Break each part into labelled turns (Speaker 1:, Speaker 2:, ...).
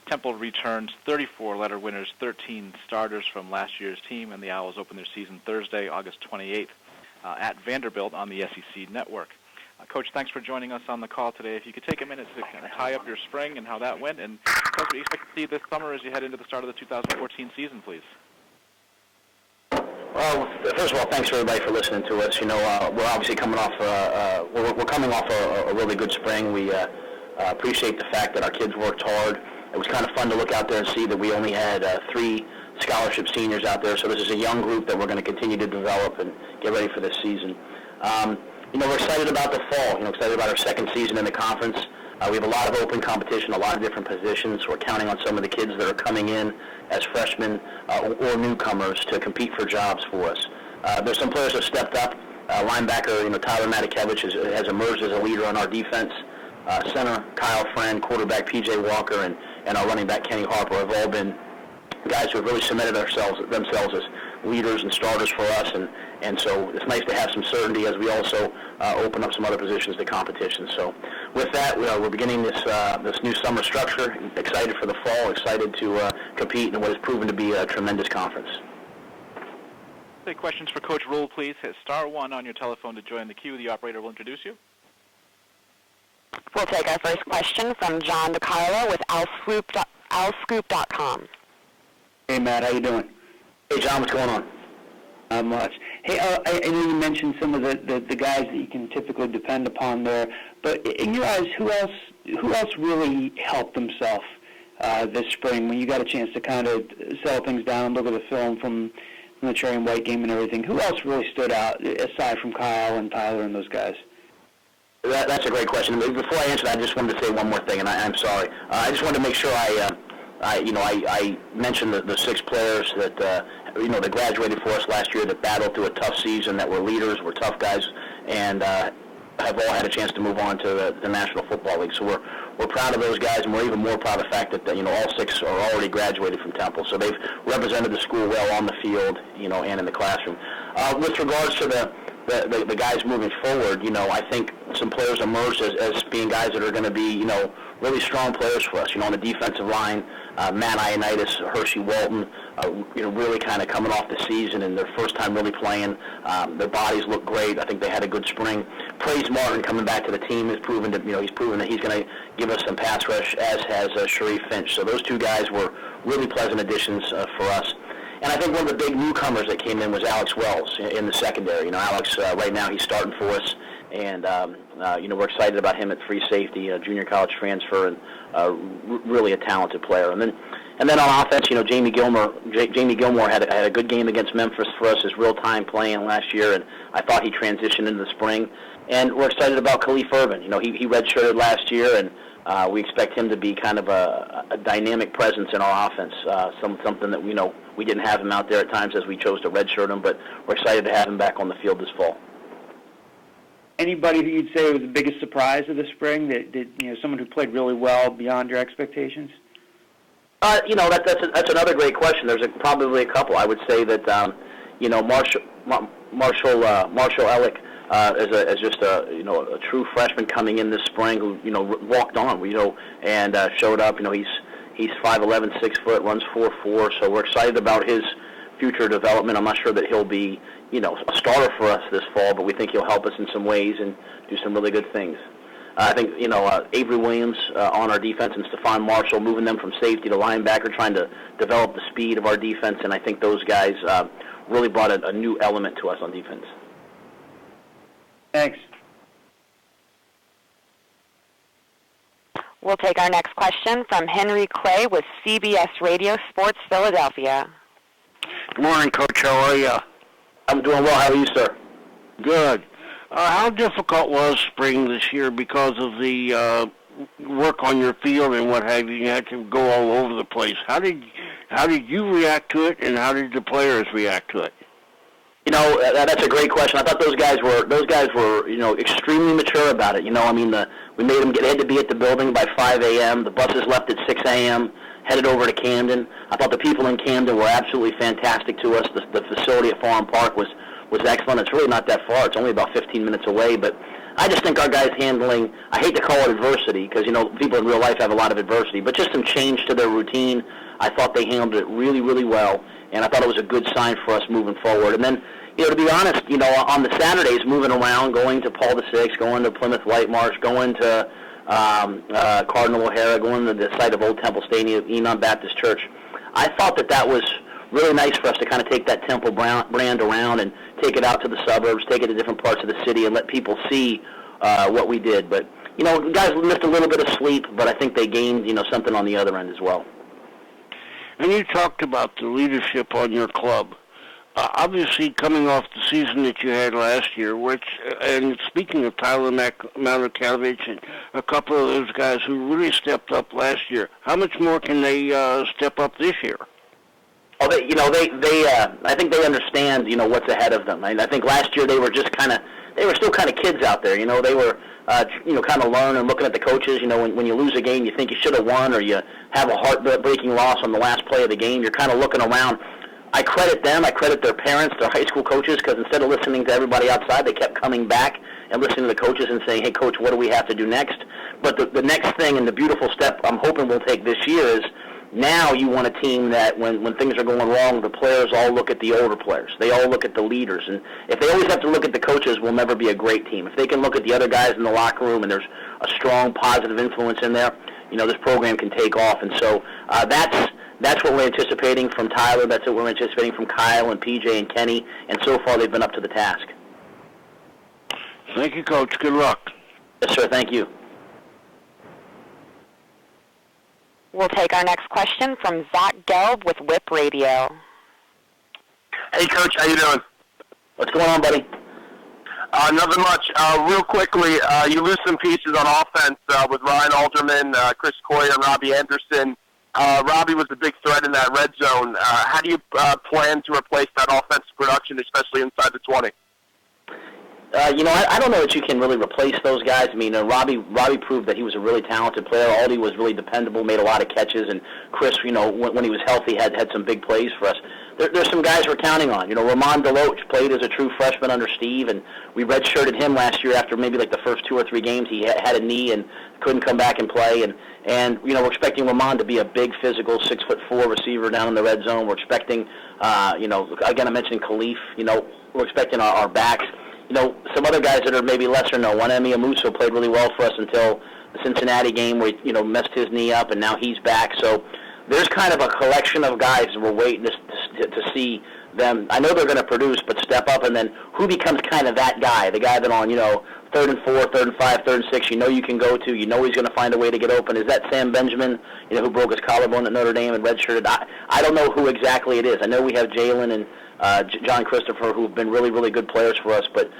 Speaker 1: Temple returns 34 letter winners, 13 starters from last year's team, and the Owls open their season Thursday, August 28th, at Vanderbilt on the SEC Network. Coach, thanks for joining us on the call today. If you could take a minute to kind of tie up your spring and how that went, and tell us what you expect to see this summer as you head into the start of the 2014 season, please.
Speaker 2: Well, first of all, thanks everybody for listening to us. We're obviously coming off we're coming off a really good spring. We appreciate the fact that our kids worked hard. It was kind of fun to look out there and see that we only had 3 scholarship seniors out there. So this is a young group that we're going to continue to develop and get ready for this season. We're excited about the fall. Excited about our second season in the conference. We have a lot of open competition, a lot of different positions. We're counting on some of the kids that are coming in as freshmen or newcomers to compete for jobs for us. There's some players who have stepped up. Linebacker, Tyler Matakevich has emerged as a leader on our defense. Center Kyle Friend, quarterback P.J. Walker, and our running back Kenny Harper have all been guys who have really cemented themselves as leaders and starters for us, and so it's nice to have some certainty as we also open up some other positions to competition. So with that, we're beginning this new summer structure, excited for the fall, excited to compete in what has proven to be a tremendous conference.
Speaker 1: Any questions for Coach Rhule, please? Hit *1 on your telephone to join the queue. The operator will introduce you.
Speaker 3: We'll take our first question from John DeCarlo with owlscoop.com.
Speaker 4: Hey, Matt, how you doing?
Speaker 2: Hey, John, what's going on?
Speaker 4: Not much. Hey, I know you mentioned some of the guys that you can typically depend upon there, but in your eyes, who else really helped himself this spring when you got a chance to kind of settle things down, look at the film from the Cherry and White game and everything? Who else really stood out aside from Kyle and Tyler and those guys?
Speaker 2: That's a great question. Before I answer that, I just wanted to say one more thing, and I'm sorry. I just wanted to make sure I mentioned the 6 players that that graduated for us last year, that battled through a tough season, that were leaders, were tough guys, and have all had a chance to move on to the National Football League. So we're proud of those guys, and we're even more proud of the fact that all 6 are already graduated from Temple. So they've represented the school well on the field, and in the classroom. With regards to the guys moving forward, I think some players emerged as being guys that are going to be, really strong players for us. On the defensive line, Matt Ioannidis, Hershey Walton, really kind of coming off the season and their first time really playing. Their bodies look great. I think they had a good spring. Praise Martin coming back to the team has proven that he's going to give us some pass rush, as has Sharif Finch. So those 2 guys were really pleasant additions for us. And I think one of the big newcomers that came in was Alex Wells in the secondary. Alex, right now he's starting for us, and we're excited about him at free safety, junior college transfer, and really a talented player. And then on offense, Jamie Gilmore had a good game against Memphis for us, his real-time playing last year, and I thought he transitioned into the spring. And we're excited about Khalif Irvin. He redshirted last year, and we expect him to be kind of a dynamic presence in our offense, something that we didn't have him out there at times as we chose to redshirt him, but we're excited to have him back on the field this fall.
Speaker 4: Anybody who you'd say was the biggest surprise of the spring, that someone who played really well beyond your expectations?
Speaker 2: That's another great question. There's probably a couple. I would say that Marshall Ellick as just a true freshman coming in this spring who walked on and showed up. He's 5'11", 6 foot, runs 4.4. So we're excited about his future development. I'm not sure that he'll be a starter for us this fall, but we think he'll help us in some ways and do some really good things. I think Avery Williams on our defense and Stephon Marshall, moving them from safety to linebacker, trying to develop the speed of our defense, and I think those guys really brought a new element to us on defense.
Speaker 4: Thanks.
Speaker 3: We'll take our next question from Henry Clay with CBS Radio Sports Philadelphia.
Speaker 5: Good morning, Coach. How are you?
Speaker 2: I'm doing well. How are you, sir?
Speaker 5: Good. How difficult was spring this year because of the work on your field and what have you? You had to go all over the place. How did you react to it, and how did the players react to it?
Speaker 2: That's a great question. I thought those guys were extremely mature about it. We made them they had to be at the building by 5 a.m. The buses left at 6 a.m., headed over to Camden. I thought the people in Camden were absolutely fantastic to us. The facility at Farm Park was excellent. It's really not that far. It's only about 15 minutes away, but I just think our guys handling, I hate to call it adversity because, people in real life have a lot of adversity, but just some change to their routine. I thought they handled it really, really well, and I thought it was a good sign for us moving forward. And then, to be honest, on the Saturdays, moving around, going to Paul VI, going to Plymouth White Marsh, going to Cardinal O'Hara, going to the site of Old Temple Stadium, Enon Baptist Church, I thought that was really nice for us to kind of take that Temple brand around and take it out to the suburbs, take it to different parts of the city, and let people see what we did. But, the guys missed a little bit of sleep, but I think they gained, something on the other end as well.
Speaker 5: And you talked about the leadership on your club. Obviously, coming off the season that you had last year, and speaking of Tyler Malakavich and a couple of those guys who really stepped up last year, how much more can they step up this year?
Speaker 2: Oh, I think they understand, what's ahead of them. I think last year they were just they were still kind of kids out there. They were, kind of learning, looking at the coaches. When you lose a game, you think you should have won, or you have a heartbreaking loss on the last play of the game. You're kind of looking around. I credit them. I credit their parents, their high school coaches, because instead of listening to everybody outside, they kept coming back and listening to the coaches and saying, hey, Coach, what do we have to do next? But the next thing and the beautiful step I'm hoping we'll take this year is now you want a team that when things are going wrong, the players all look at the older players. They all look at the leaders. And if they always have to look at the coaches, we'll never be a great team. If they can look at the other guys in the locker room and there's a strong positive influence in there, this program can take off. And so that's what we're anticipating from Tyler. That's what we're anticipating from Kyle and PJ and Kenny. And so far, they've been up to the task.
Speaker 5: Thank you, Coach. Good luck.
Speaker 2: Yes, sir. Thank you.
Speaker 3: We'll take our next question from Zach Gelb with Whip Radio.
Speaker 6: Hey, Coach. How you doing?
Speaker 2: What's going on, buddy?
Speaker 6: Nothing much. Real quickly, you lose some pieces on offense with Ryan Alderman, Chris Coy, and Robby Anderson. Robby was a big threat in that red zone. How do you plan to replace that offensive production, especially inside the 20?
Speaker 2: I don't know that you can really replace those guys. I mean, Robby proved that he was a really talented player. Aldi was really dependable, made a lot of catches, and Chris, when he was healthy, had some big plays for us. There's some guys we're counting on. Ramon DeLoach played as a true freshman under Steve, and we redshirted him last year after maybe like the first 2 or 3 games. He had a knee and couldn't come back and play. And we're expecting Ramon to be a big, physical, 6'4" receiver down in the red zone. We're expecting, again, I mentioned Khalif. We're expecting our backs. Some other guys that are maybe lesser known. Wanemi Amuso played really well for us until the Cincinnati game where he, messed his knee up, and now he's back. So there's kind of a collection of guys we're waiting to see them. I know they're going to produce, but step up, and then who becomes kind of that guy, the guy that on, 3rd and 4, 3rd and 5, 3rd and 6, you can go to, he's going to find a way to get open. Is that Sam Benjamin, who broke his collarbone at Notre Dame and redshirted? I don't know who exactly it is. I know we have Jalen and John Christopher, who have been really, really good players for us, but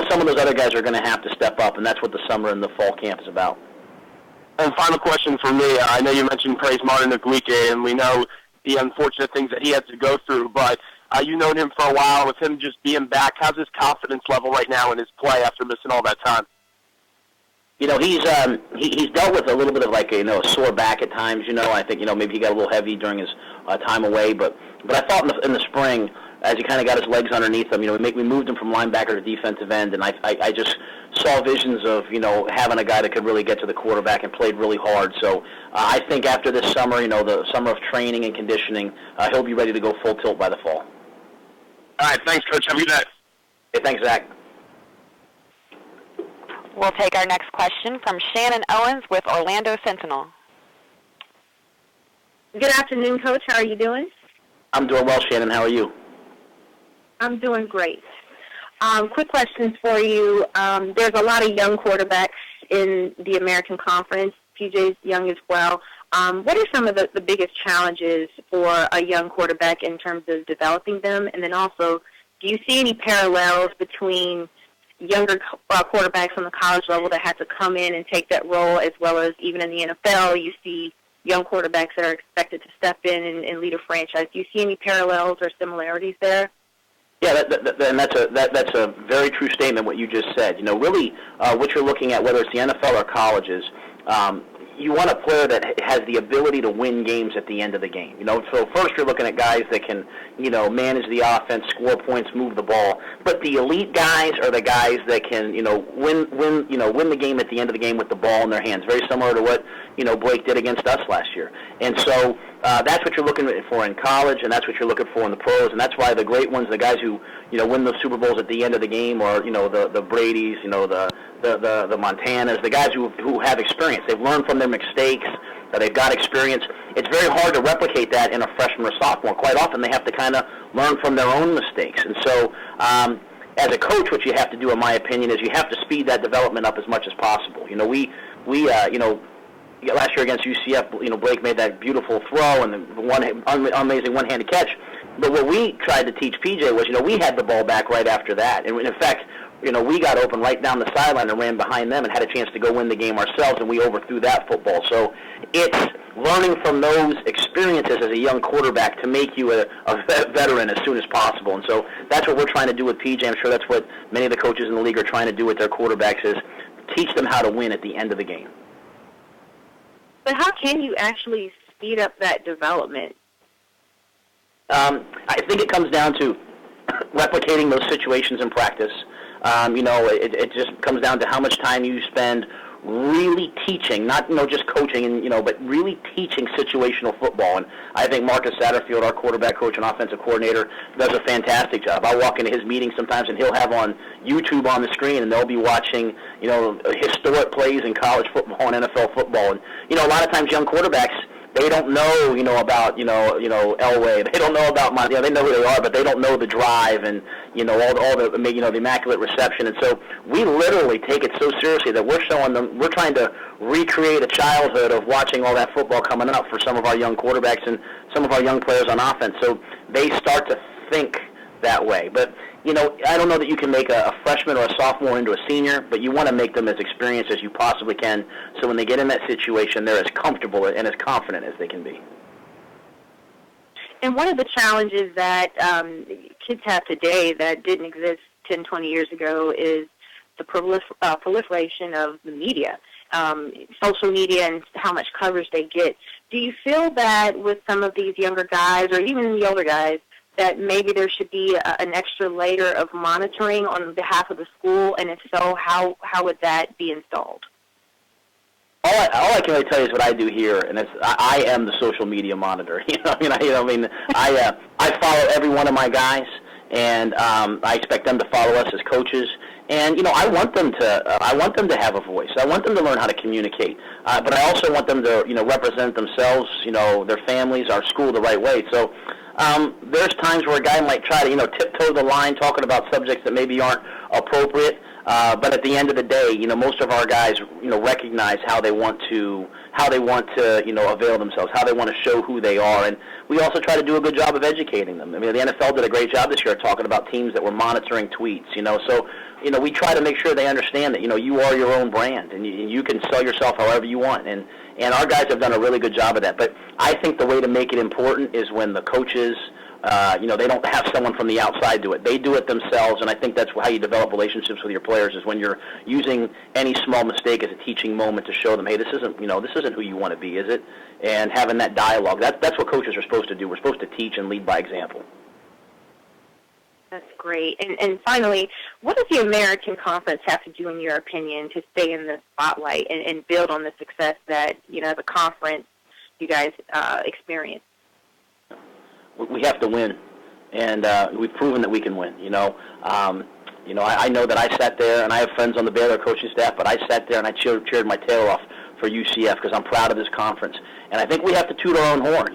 Speaker 2: some of those other guys are going to have to step up, and that's what the summer and the fall camp is about.
Speaker 6: And final question for me. I know you mentioned Praise Martin Aguike, and we know the unfortunate things that he had to go through, but you've known him for a while. With him just being back, how's his confidence level right now in his play after missing all that time?
Speaker 2: He's dealt with a little bit of a sore back at times. I think maybe he got a little heavy during his time away, but I thought in the spring, as he kind of got his legs underneath him, we moved him from linebacker to defensive end, and I just saw visions of having a guy that could really get to the quarterback and played really hard. So I think after this summer, the summer of training and conditioning, he'll be ready to go full tilt by the fall.
Speaker 6: All right, thanks, Coach. Have a good day.
Speaker 2: Hey, thanks, Zach.
Speaker 3: We'll take our next question from Shannon Owens with Orlando Sentinel.
Speaker 7: Good afternoon, Coach. How are you doing?
Speaker 2: I'm doing well, Shannon. How are you?
Speaker 7: I'm doing great. Quick questions for you. There's a lot of young quarterbacks in the American Conference. PJ's young as well. What are some of the biggest challenges for a young quarterback in terms of developing them? And then also, do you see any parallels between younger quarterbacks on the college level that have to come in and take that role, as well as even in the NFL, you see young quarterbacks that are expected to step in and lead a franchise? Do you see any parallels or similarities there?
Speaker 2: Yeah, and that's a very true statement, what you just said. Really, what you're looking at, whether it's the NFL or colleges, you want a player that has the ability to win games at the end of the game. So first you're looking at guys that can, manage the offense, score points, move the ball. But the elite guys are the guys that can, win the game at the end of the game with the ball in their hands. Very similar to what, Blake did against us last year. And so that's what you're looking for in college, and that's what you're looking for in the pros. And that's why the great ones, the guys who, win the Super Bowls at the end of the game, or, the Bradys, the Montanas, the guys who have experience. They've learned from their mistakes. They've got experience. It's very hard to replicate that in a freshman or sophomore. Quite often they have to kind of learn from their own mistakes. And so as a coach, what you have to do, in my opinion, is you have to speed that development up as much as possible. Last year against UCF, Blake made that beautiful throw and the amazing one-handed catch. But what we tried to teach PJ was, we had the ball back right after that. And in fact, we got open right down the sideline and ran behind them and had a chance to go win the game ourselves, and we overthrew that football. So it's learning from those experiences as a young quarterback to make you a veteran as soon as possible. And so that's what we're trying to do with PJ. I'm sure that's what many of the coaches in the league are trying to do with their quarterbacks, is teach them how to win at the end of the game.
Speaker 7: But how can you actually speed up that development?
Speaker 2: I think it comes down to replicating those situations in practice. It just comes down to how much time you spend really teaching, not just coaching, and but really teaching situational football. And I think Marcus Satterfield, our quarterback coach and offensive coordinator, does a fantastic job. I walk into his meetings sometimes, and he'll have on YouTube on the screen, and they'll be watching historic plays in college football and NFL football. And a lot of times young quarterbacks, they don't know, about, Elway. They don't know about they know who they are, but they don't know the drive and, all the, the immaculate reception. And so we literally take it so seriously that we're showing them, we're trying to recreate a childhood of watching all that football coming up for some of our young quarterbacks and some of our young players on offense. So they start to think that way. But, I don't know that you can make a freshman or a sophomore into a senior, but you want to make them as experienced as you possibly can, so when they get in that situation, they're as comfortable and as confident as they can be.
Speaker 7: And one of the challenges that kids have today that didn't exist 10, 20 years ago is the proliferation of the media, social media, and how much coverage they get. Do you feel that with some of these younger guys, or even the older guys, that maybe there should be an extra layer of monitoring on behalf of the school, and if so, how would that be installed?
Speaker 2: All I can really tell you is what I do here, and I am the social media monitor. I follow every one of my guys, and I expect them to follow us as coaches. And I want them to have a voice. I want them to learn how to communicate. But I also want them to represent themselves, their families, our school the right way. So there's times where a guy might try to tiptoe the line, talking about subjects that maybe aren't appropriate. But at the end of the day, most of our guys, recognize how they want to avail themselves, how they want to show who they are, and we also try to do a good job of educating them. I mean, the NFL did a great job this year talking about teams that were monitoring tweets. So we try to make sure they understand that you are your own brand, and you can sell yourself however you want, and our guys have done a really good job of that. But I think the way to make it important is when the coaches, they don't have someone from the outside do it. They do it themselves, and I think that's how you develop relationships with your players, is when you're using any small mistake as a teaching moment to show them, hey, this isn't who you want to be, is it? And having that dialogue. That's what coaches are supposed to do. We're supposed to teach and lead by example.
Speaker 7: That's great. And finally, what does the American Conference have to do, in your opinion, to stay in the spotlight and build on the success that, the conference you guys experience?
Speaker 2: We have to win, and we've proven that we can win. I know that I sat there, and I have friends on the Baylor coaching staff, but I sat there and I cheered my tail off for UCF because I'm proud of this conference. And I think we have to toot our own horn.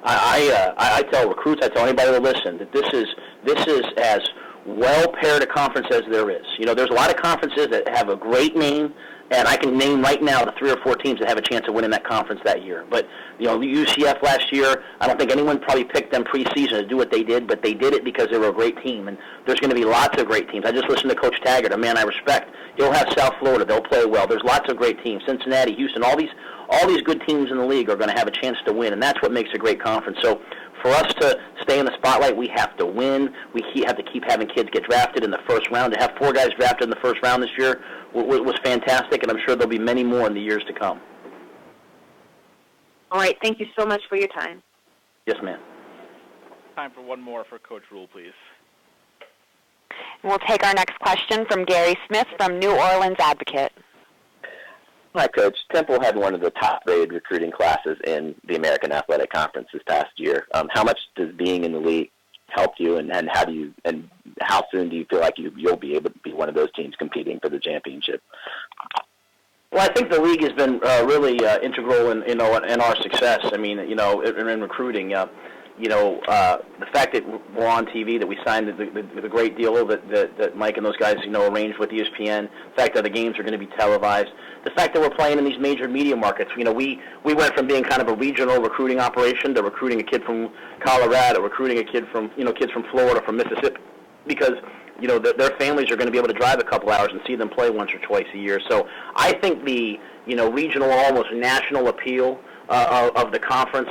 Speaker 2: I tell recruits, I tell anybody to listen, that this is as well paired a conference as there is. There's a lot of conferences that have a great name, and I can name right now the 3 or 4 teams that have a chance of winning that conference that year. But, UCF last year, I don't think anyone probably picked them preseason to do what they did, but they did it because they were a great team. And there's going to be lots of great teams. I just listened to Coach Taggart, a man I respect. He'll have South Florida. They'll play well. There's lots of great teams. Cincinnati, Houston, all these good teams in the league are going to have a chance to win, and that's what makes a great conference. So for us to stay in the spotlight, we have to win. We have to keep having kids get drafted in the first round. To have 4 guys drafted in the first round this year was fantastic, and I'm sure there'll be many more in the years to come.
Speaker 7: All right. Thank you so much for your time.
Speaker 2: Yes, ma'am.
Speaker 1: Time for one more for Coach Rhule, please.
Speaker 3: We'll take our next question from Gary Smith from New Orleans Advocate.
Speaker 8: Hi, Coach. Temple had one of the top-rated recruiting classes in the American Athletic Conference this past year. How much does being in the league help you, and how soon do you feel like you'll be able to be one of those teams competing for the championship?
Speaker 2: Well, I think the league has been really integral in our success. I mean, in recruiting. The fact that we're on TV, that we signed the great deal that Mike and those guys, arranged with ESPN, the fact that the games are going to be televised, the fact that we're playing in these major media markets. We went from being kind of a regional recruiting operation to recruiting a kid from Colorado, recruiting a kid from, kids from Florida, from Mississippi, because, their families are going to be able to drive a couple hours and see them play once or twice a year. So I think the, regional, almost national appeal of the conference,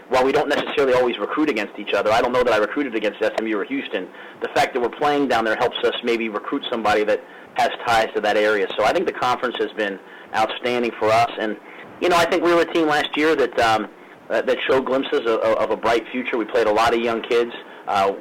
Speaker 2: while we don't necessarily always recruit against each other, I don't know that I recruited against SMU or Houston, the fact that we're playing down there helps us maybe recruit somebody that has ties to that area. So I think the conference has been outstanding for us. And, I think we were a team last year that showed glimpses of a bright future. We played a lot of young kids.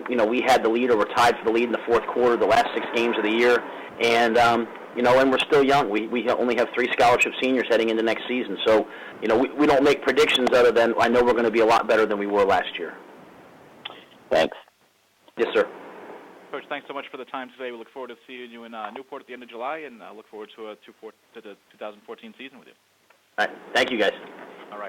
Speaker 2: We had the lead, or were tied for the lead in the fourth quarter, the last 6 games of the year. And, and we're still young. We only have 3 scholarship seniors heading into next season. So, we don't make predictions other than I know we're going to be a lot better than we were last year.
Speaker 8: Thanks.
Speaker 2: Yes, sir.
Speaker 1: Coach, thanks so much for the time today. We look forward to seeing you in Newport at the end of July, and look forward to the 2014 season with you.
Speaker 2: All right. Thank you, guys.